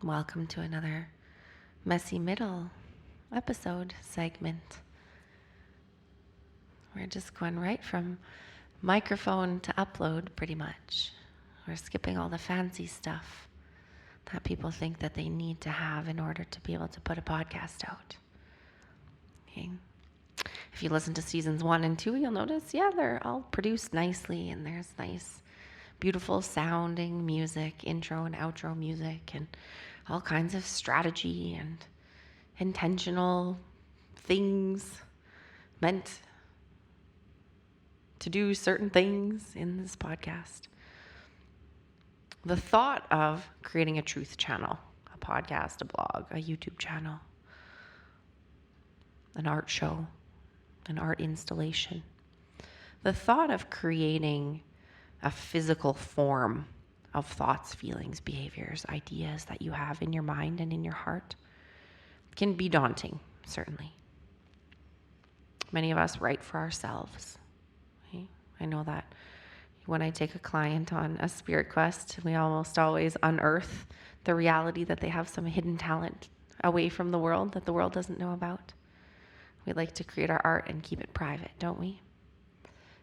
Welcome to another Messy Middle episode segment. We're just going right from microphone to upload pretty much. We're skipping all the fancy stuff that people think that they need to have in order to be able to put a podcast out. Okay. If you listen to seasons 1 and 2, you'll notice, they're all produced nicely and there's nice, beautiful sounding music, intro and outro music, and all kinds of strategy and intentional things meant to do certain things in this podcast. The thought of creating a truth channel, a podcast, a blog, a YouTube channel, an art show, an art installation, the thought of creating a physical form of thoughts, feelings, behaviors, ideas that you have in your mind and in your heart can be daunting, certainly. Many of us write for ourselves. Okay? I know that when I take a client on a spirit quest, we almost always unearth the reality that they have some hidden talent away from the world that the world doesn't know about. We like to create our art and keep it private, don't we?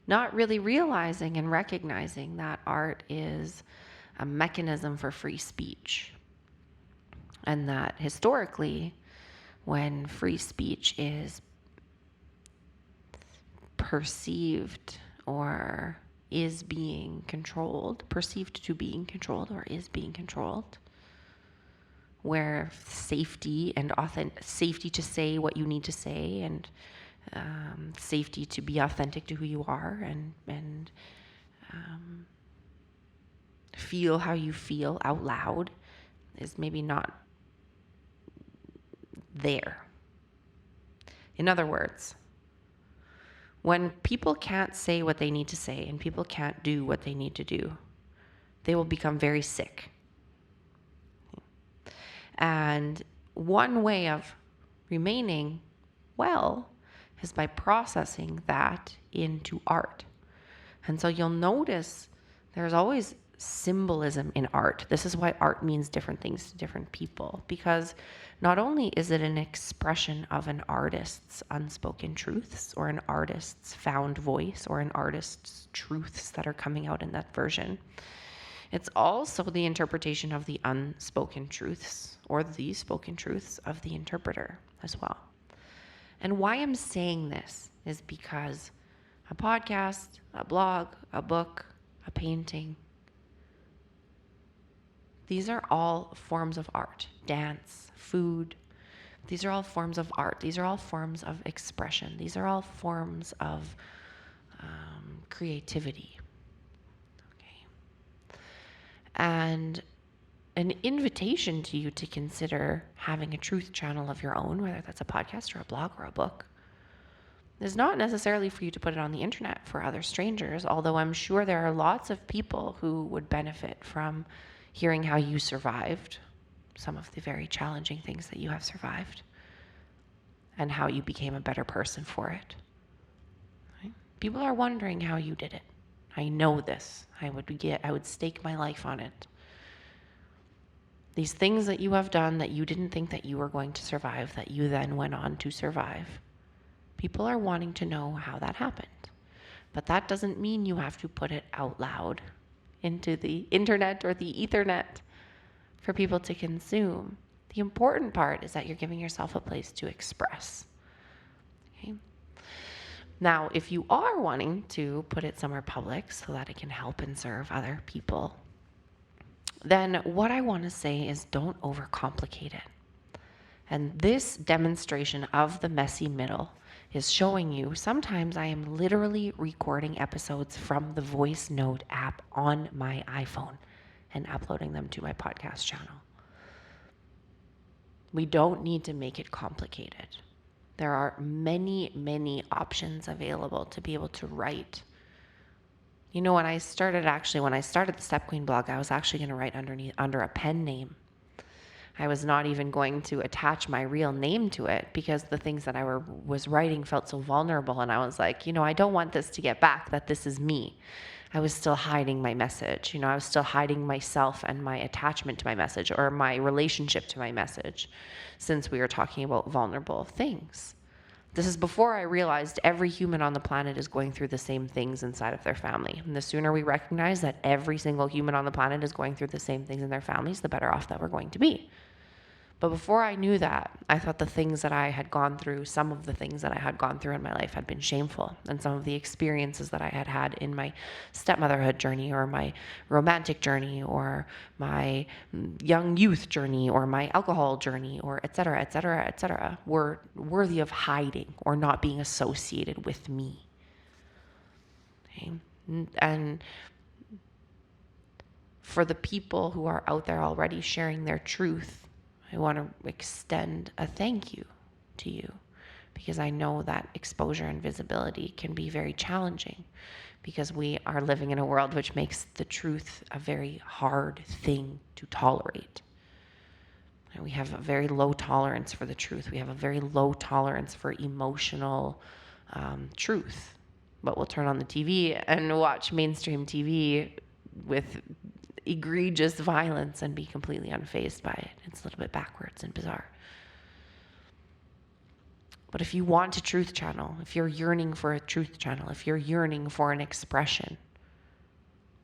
Not really realizing and recognizing that art is a mechanism for free speech. And that historically, when free speech is perceived or is being controlled, perceived to being controlled or is being controlled, where safety and safety to say what you need to say and safety to be authentic to who you are and feel how you feel out loud is maybe not there. In other words, when people can't say what they need to say and people can't do what they need to do, they will become very sick. And one way of remaining well is by processing that into art. And so you'll notice there's always symbolism in art. This is why art means different things to different people, because not only is it an expression of an artist's unspoken truths or an artist's found voice or an artist's truths that are coming out in that version, it's also the interpretation of the unspoken truths or the spoken truths of the interpreter as well. And why I'm saying this is because a podcast, a blog, a book, a painting, these are all forms of art. Dance, food, these are all forms of art. These are all forms of expression. These are all forms of creativity. And an invitation to you to consider having a truth channel of your own, whether that's a podcast or a blog or a book, is not necessarily for you to put it on the internet for other strangers, although I'm sure there are lots of people who would benefit from hearing how you survived some of the very challenging things that you have survived and how you became a better person for it. Right? People are wondering how you did it. I know this. I would stake my life on it. These things that you have done that you didn't think that you were going to survive, that you then went on to survive. People are wanting to know how that happened. But that doesn't mean you have to put it out loud into the internet or the ethernet for people to consume. The important part is that you're giving yourself a place to express. Okay? Now, if you are wanting to put it somewhere public so that it can help and serve other people, then what I want to say is don't overcomplicate it. And this demonstration of the messy middle is showing you sometimes I am literally recording episodes from the voice note app on my iPhone and uploading them to my podcast channel. We don't need to make it complicated. There are many, many options available to be able to write. You know, when I started the Stepqueen blog, I was actually going to write under a pen name. I was not even going to attach my real name to it because the things that I was writing felt so vulnerable. And I was like, I don't want this to get back that this is me. I was still hiding my message. I was still hiding myself and my attachment to my message, or my relationship to my message, since we were talking about vulnerable things. This is before I realized every human on the planet is going through the same things inside of their family. And the sooner we recognize that every single human on the planet is going through the same things in their families, the better off that we're going to be. But before I knew that, I thought the things that I had gone through, some of the things that I had gone through in my life had been shameful. And some of the experiences that I had had in my stepmotherhood journey, or my romantic journey, or my young youth journey, or my alcohol journey, or et cetera, et cetera, et cetera, were worthy of hiding or not being associated with me. Okay? And for the people who are out there already sharing their truth, I want to extend a thank you to you, because I know that exposure and visibility can be very challenging, because we are living in a world which makes the truth a very hard thing to tolerate. And we have a very low tolerance for the truth. We have a very low tolerance for emotional truth. But we'll turn on the TV and watch mainstream TV with egregious violence and be completely unfazed by it. It's a little bit backwards and bizarre. But if you want a truth channel, if you're yearning for a truth channel, if you're yearning for an expression,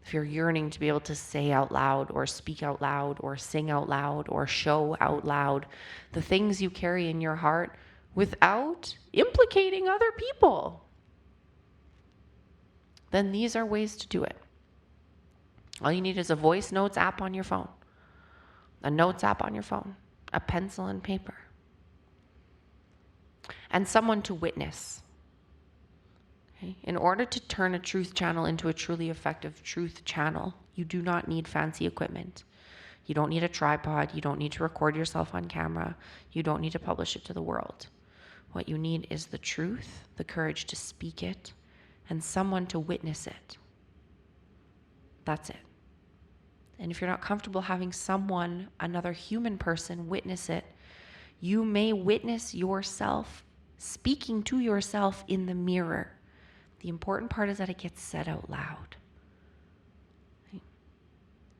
if you're yearning to be able to say out loud, or speak out loud, or sing out loud, or show out loud the things you carry in your heart without implicating other people, then these are ways to do it. All you need is a voice notes app on your phone, a notes app on your phone, a pencil and paper, and someone to witness. Okay? In order to turn a truth channel into a truly effective truth channel, you do not need fancy equipment. You don't need a tripod. You don't need to record yourself on camera. You don't need to publish it to the world. What you need is the truth, the courage to speak it, and someone to witness it. That's it. And if you're not comfortable having someone, another human person, witness it, you may witness yourself speaking to yourself in the mirror. The important part is that it gets said out loud.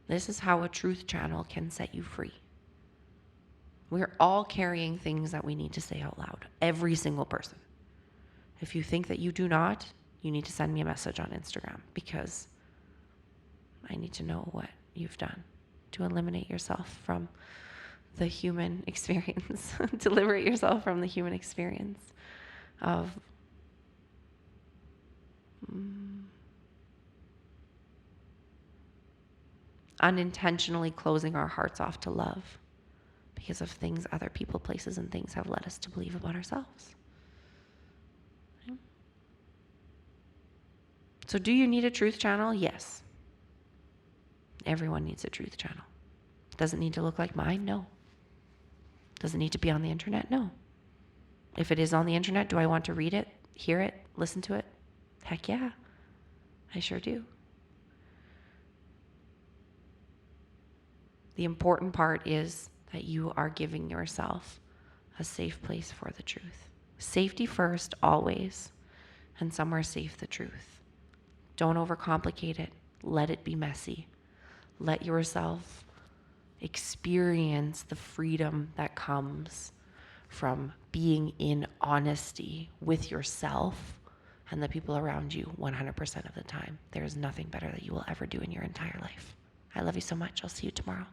This is how a truth channel can set you free. We're all carrying things that we need to say out loud. Every single person. If you think that you do not, you need to send me a message on Instagram, because I need to know what you've done to eliminate yourself from the human experience, to liberate yourself from the human experience of unintentionally closing our hearts off to love because of things other people, places, and things have led us to believe about ourselves. So do you need a truth channel? Yes. Everyone needs a truth channel. Does it need to look like mine? No. Does it need to be on the internet? No. If it is on the internet, do I want to read it, hear it, listen to it? Heck yeah. I sure do. The important part is that you are giving yourself a safe place for the truth. Safety first, always, and somewhere safe, the truth. Don't overcomplicate it. Let it be messy. Let yourself experience the freedom that comes from being in honesty with yourself and the people around you 100% of the time. There is nothing better that you will ever do in your entire life. I love you so much. I'll see you tomorrow.